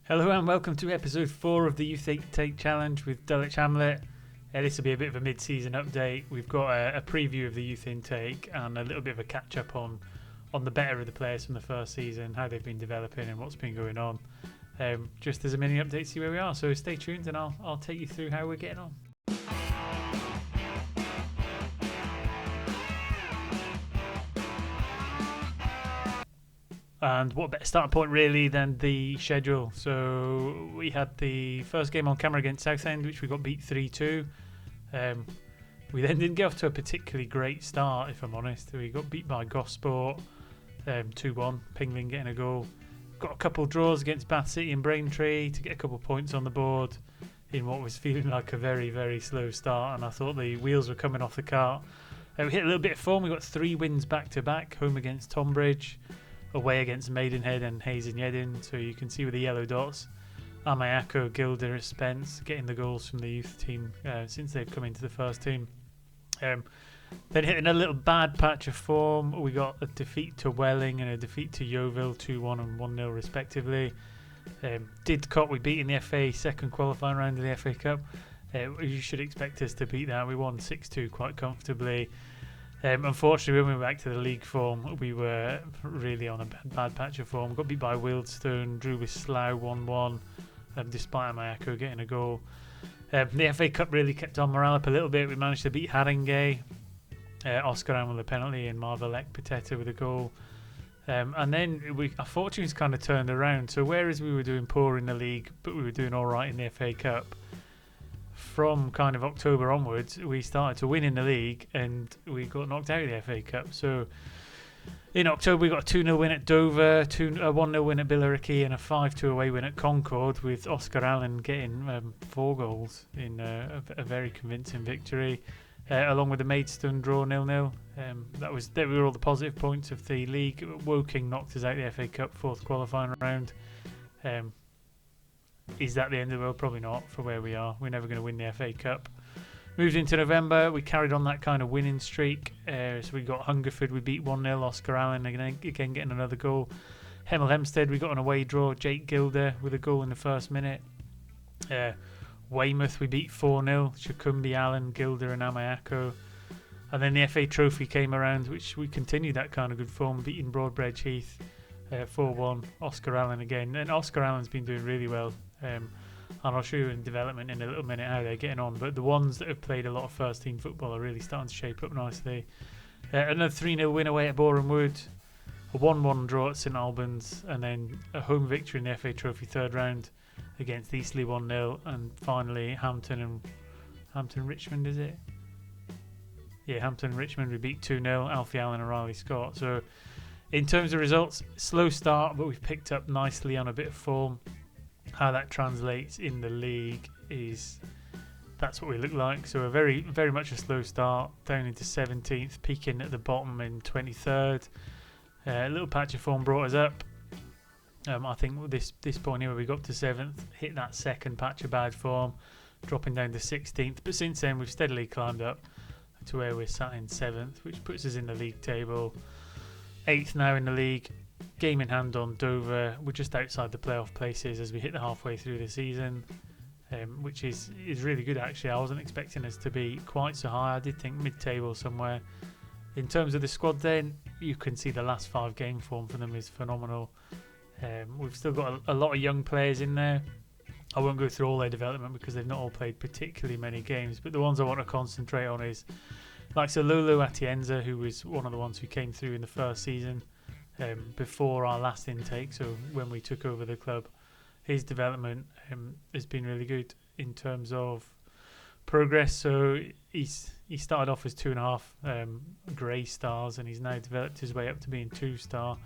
Hello and welcome to episode 4 of the Youth Take Challenge with Dulwich Hamlet. This will be a bit of a mid-season update. We've got a preview of the youth intake and a little bit of a catch-up on the better of the players from the first season, how they've been developing and what's been going on. Just as a mini update to see where we are. So stay tuned and I'll take you through how we're getting on. And what better starting point really than the schedule. So we had the first game on camera against Southend, which we got beat 3-2. We then didn't get off to a particularly great start, if I'm honest. We got beat by Gosport 2-1, Pingling getting a goal. Got a couple of draws against Bath City and Braintree to get a couple of points on the board in what was feeling like a very, very slow start. And I thought the wheels were coming off the cart. We hit a little bit of form. We got 3 wins back-to-back, home against Tonbridge, away against Maidenhead and Hayes and Yeddon. So you can see with the yellow dots, Amako, Gilder, Spence getting the goals from the youth team since they've come into the first team. Then hitting a little bad patch of form. We got a defeat to Welling and a defeat to Yeovil, 2-1 and 1-0 respectively. Didcot we beat in the FA second qualifying round of the FA Cup. You should expect us to beat that. We won 6-2 quite comfortably. Unfortunately, when we went back to the league form, we were really on a bad patch of form. Got beat by Wealdstone, drew with Slough 1-1, despite Amako getting a goal. The FA Cup really kept our morale up a little bit. We managed to beat Haringey, Oscar Ann with a penalty, and Marvelek Pateta with a goal. And then our fortunes kind of turned around. So whereas we were doing poor in the league, but we were doing all right in the FA Cup, from kind of October onwards, we started to win in the league and we got knocked out of the FA Cup. So in October, we got a 2-0 win at Dover, a 1-0 win at Billericay, and a 5-2 away win at Concord, with Oscar Allen getting 4 goals in a very convincing victory, along with the Maidstone draw 0-0. They were all the positive points of the league. Woking knocked us out of the FA Cup 4th qualifying round. Is that the end of the world? Probably not for where we are. We're never going to win the FA Cup. Moved into November, we carried on that kind of winning streak. So we got Hungerford, we beat 1-0, Oscar Allen again getting another goal. Hemel Hempstead, we got an away draw, Jake Gilder with a goal in the first minute. Weymouth, we beat 4-0, Shakumbi, Allen, Gilder and Amayako. And then the FA Trophy came around, which we continued that kind of good form, beating Broadbridge Heath 4-1, Oscar Allen again. And Oscar Allen's been doing really well. And I'll show you in development in a little minute how they're getting on, but the ones that have played a lot of first team football are really starting to shape up nicely. Another 3-0 win away at Boreham Wood, a 1-1 draw at St Albans, and then a home victory in the FA Trophy third round against Eastleigh 1-0, and finally Hampton Richmond, is it? Yeah, Hampton Richmond we beat 2-0, Alfie Allen and Riley Scott. So in terms of results, slow start, but we've picked up nicely on a bit of form. How that translates in the league is that's what we look like. So a very, very much a slow start, down into 17th, peaking at the bottom in 23rd. A little patch of form brought us up. I think this point here where we got up to 7th, hit that second patch of bad form, dropping down to 16th. But since then we've steadily climbed up to where we're sat in 7th, which puts us in the league table. 8th now in the league. Game in hand on Dover. We're just outside the playoff places as we hit the halfway through the season, which is really good actually. I wasn't expecting us to be quite so high. I did think mid-table somewhere. In terms of the squad then, you can see the last 5 game form for them is phenomenal. We've still got a lot of young players in there. I won't go through all their development because they've not all played particularly many games, but the ones I want to concentrate on is like Alulu, atenza, who was one of the ones who came through in the first season. Before our last intake, so when we took over the club, his development has been really good in terms of progress. So he started off as 2.5 grey stars, and he's now developed his way up to being 2-star.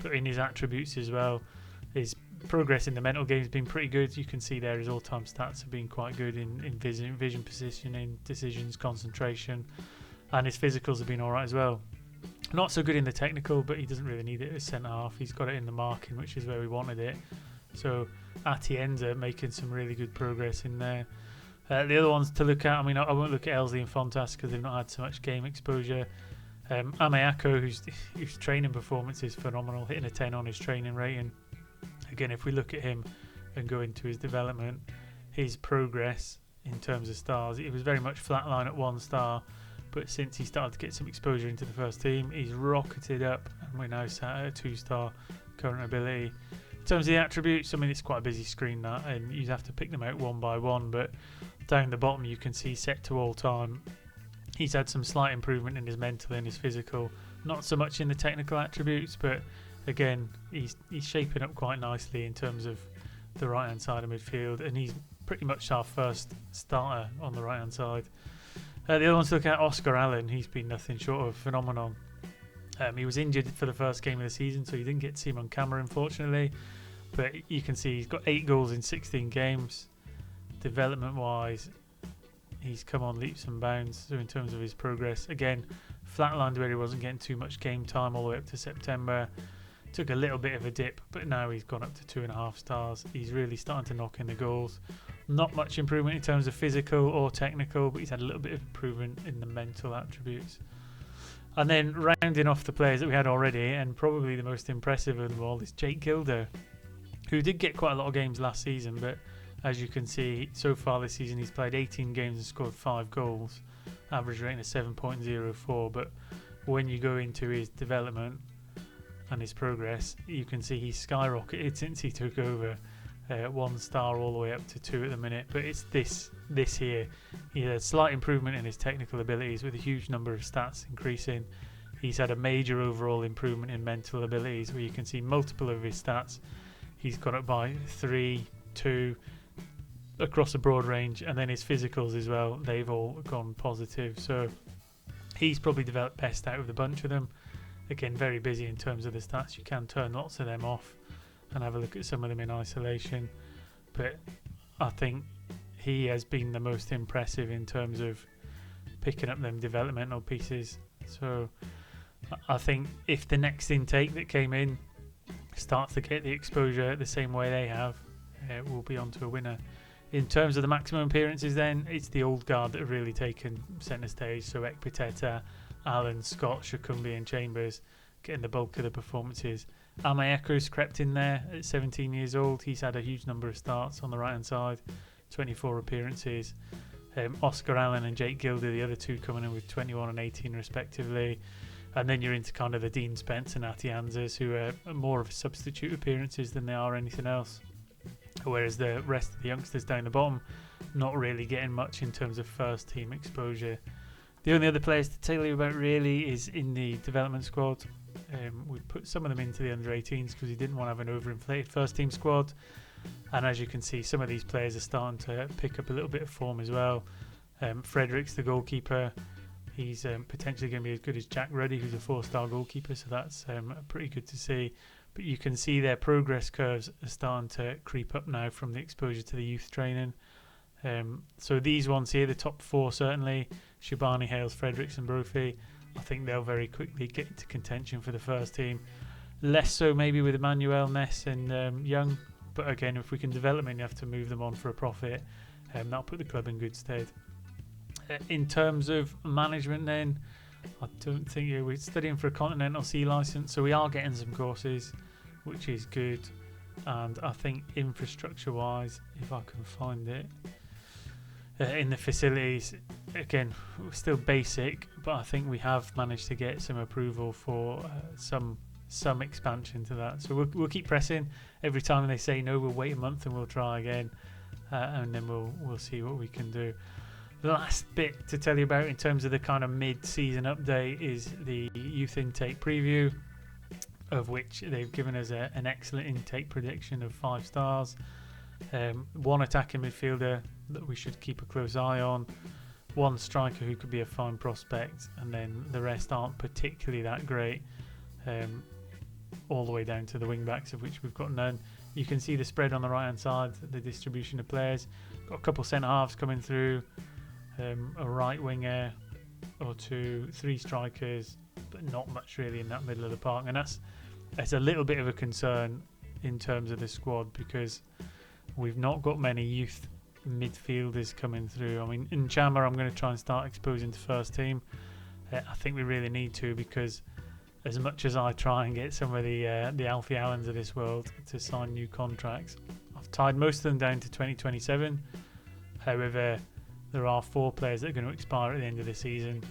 But in his attributes as well, his progress in the mental game has been pretty good. You can see there his all-time stats have been quite good in vision positioning, decisions, concentration, and his physicals have been alright as well. Not so good in the technical, but he doesn't really need it as centre half. He's got it in the marking, which is where we wanted it. So Atienza making some really good progress in there. The other ones to look at, I mean, I won't look at Elsley and Fontas because they've not had so much game exposure. Amayako, whose training performance is phenomenal, hitting a 10 on his training rating. Again, if we look at him and go into his development, his progress in terms of stars, it was very much flatline at 1 star, but since he started to get some exposure into the first team, he's rocketed up, and we're now sat at a 2-star current ability. In terms of the attributes, I mean, it's quite a busy screen that, and you have to pick them out one by one, but down the bottom you can see set to all time. He's had some slight improvement in his mental and his physical, not so much in the technical attributes, but again, he's shaping up quite nicely in terms of the right hand side of midfield, and he's pretty much our first starter on the right hand side. The other one to look at, Oscar Allen. He's been nothing short of a phenomenon. He was injured for the first game of the season, so you didn't get to see him on camera, unfortunately. But you can see he's got 8 goals in 16 games. Development-wise, he's come on leaps and bounds. So in terms of his progress, again, flatlined where he wasn't getting too much game time all the way up to September. Took a little bit of a dip, but now he's gone up to 2.5 stars. He's really starting to knock in the goals. Not much improvement in terms of physical or technical, but he's had a little bit of improvement in the mental attributes. And then rounding off the players that we had already, and probably the most impressive of them all, is Jake Gilder, who did get quite a lot of games last season, but as you can see, so far this season he's played 18 games and scored 5 goals, average rating of 7.04. But when you go into his development and his progress, you can see he's skyrocketed since he took over. 1 star all the way up to 2 at the minute, but it's this here. He had a slight improvement in his technical abilities with a huge number of stats increasing. He's had a major overall improvement in mental abilities, where you can see multiple of his stats. He's gone up by 3, 2 across a broad range, and then his physicals as well, they've all gone positive. So he's probably developed best out of the bunch of them. Again, very busy in terms of the stats. You can turn lots of them off and have a look at some of them in isolation, but I think he has been the most impressive in terms of picking up them developmental pieces. So I think if the next intake that came in starts to get the exposure the same way they have, we'll be on to a winner. In terms of the maximum appearances, then it's the old guard that have really taken centre stage. So Ekpiteta, Allen, Scott, Shakumbi and Chambers getting the bulk of the performances. Amako's crept in there at 17 years old. He's had a huge number of starts on the right hand side, 24 appearances. Oscar Allen and Jake Gilder, the other two, coming in with 21 and 18 respectively. And then you're into kind of the Dean Spence and atenzas, who are more of substitute appearances than they are anything else. Whereas the rest of the youngsters down the bottom, not really getting much in terms of first team exposure. The only other players to tell you about really is in the development squad. We put some of them into the under-18s because he didn't want to have an overinflated first team squad. And as you can see, some of these players are starting to pick up a little bit of form as well. Fredericks, the goalkeeper, he's potentially going to be as good as Jack Ruddy, who's a 4-star goalkeeper, so that's pretty good to see. But you can see their progress curves are starting to creep up now from the exposure to the youth training. So these ones here, the top 4 certainly, Shabani, Hales, Fredericks and Brophy, I think they'll very quickly get into contention for the first team. Less so maybe with Emmanuel, Ness and Young, but again, if we can develop them, you have to move them on for a profit. That'll put the club in good stead. In terms of management then, I don't think we're studying for a Continental C licence, so we are getting some courses, which is good. And I think infrastructure wise, if I can find it, in the facilities, again, we're still basic, but I think we have managed to get some approval for some expansion to that. So we'll keep pressing. Every time they say no, we'll wait a month and we'll try again, and then we'll see what we can do. The last bit to tell you about in terms of the kind of mid-season update is the youth intake preview, of which they've given us an excellent intake prediction of 5 stars. 1 attacking midfielder that we should keep a close eye on, 1 striker who could be a fine prospect, and then the rest aren't particularly that great, all the way down to the wing backs, of which we've got none. You can see the spread on the right hand side, the distribution of players. Got a couple centre halves coming through, a right winger or 2, 3 strikers, but not much really in that middle of the park, and that's a little bit of a concern in terms of the squad, because we've not got many youth midfielders coming through. I mean, in Chama, I'm going to try and start exposing to first team. I think we really need to, because as much as I try and get some of the Alfie Allens of this world to sign new contracts, I I've tied most of them down to 2027. However, there are 4 players that are going to expire at the end of the season.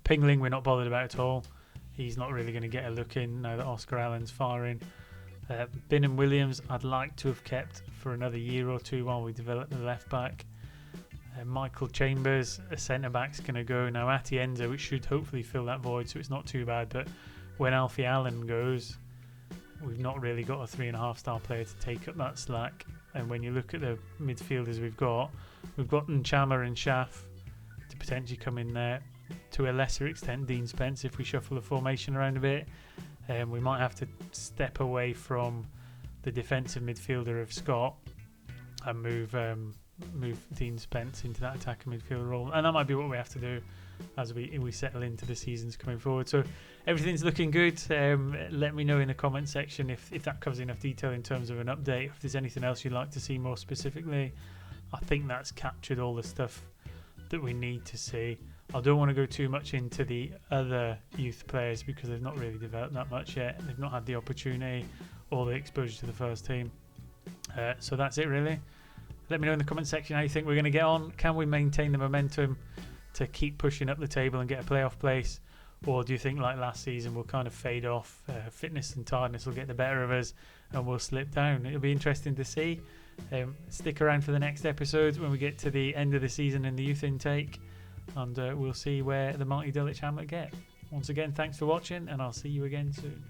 Pingling, we're not bothered about at all. He's not really going to get a look in now that Oscar Allen's firing. Bin and Williams, I'd like to have kept for another year or two while we develop the left back. Michael Chambers, a centre back's going to go. Now Atienza, which should hopefully fill that void, so it's not too bad. But when Alfie Allen goes, we've not really got a 3.5-star player to take up that slack. And when you look at the midfielders we've got Nchama and Schaff to potentially come in there. To a lesser extent, Dean Spence if we shuffle the formation around a bit. We might have to step away from the defensive midfielder of Scott and move Dean Spence into that attacking midfielder role, and that might be what we have to do as we settle into the seasons coming forward. So everything's looking good. Let me know in the comment section if that covers enough detail in terms of an update. If there's anything else you'd like to see more specifically, I think that's captured all the stuff that we need to see. I don't want to go too much into the other youth players because they've not really developed that much yet. They've not had the opportunity or the exposure to the first team. So that's it really. Let me know in the comment section how you think we're going to get on. Can we maintain the momentum to keep pushing up the table and get a playoff place? Or do you think like last season we'll kind of fade off, fitness and tiredness will get the better of us and we'll slip down? It'll be interesting to see. Stick around for the next episode when we get to the end of the season and the youth intake, and we'll see where the Mighty Dulwich Hamlet get. Once again, thanks for watching, and I'll see you again soon.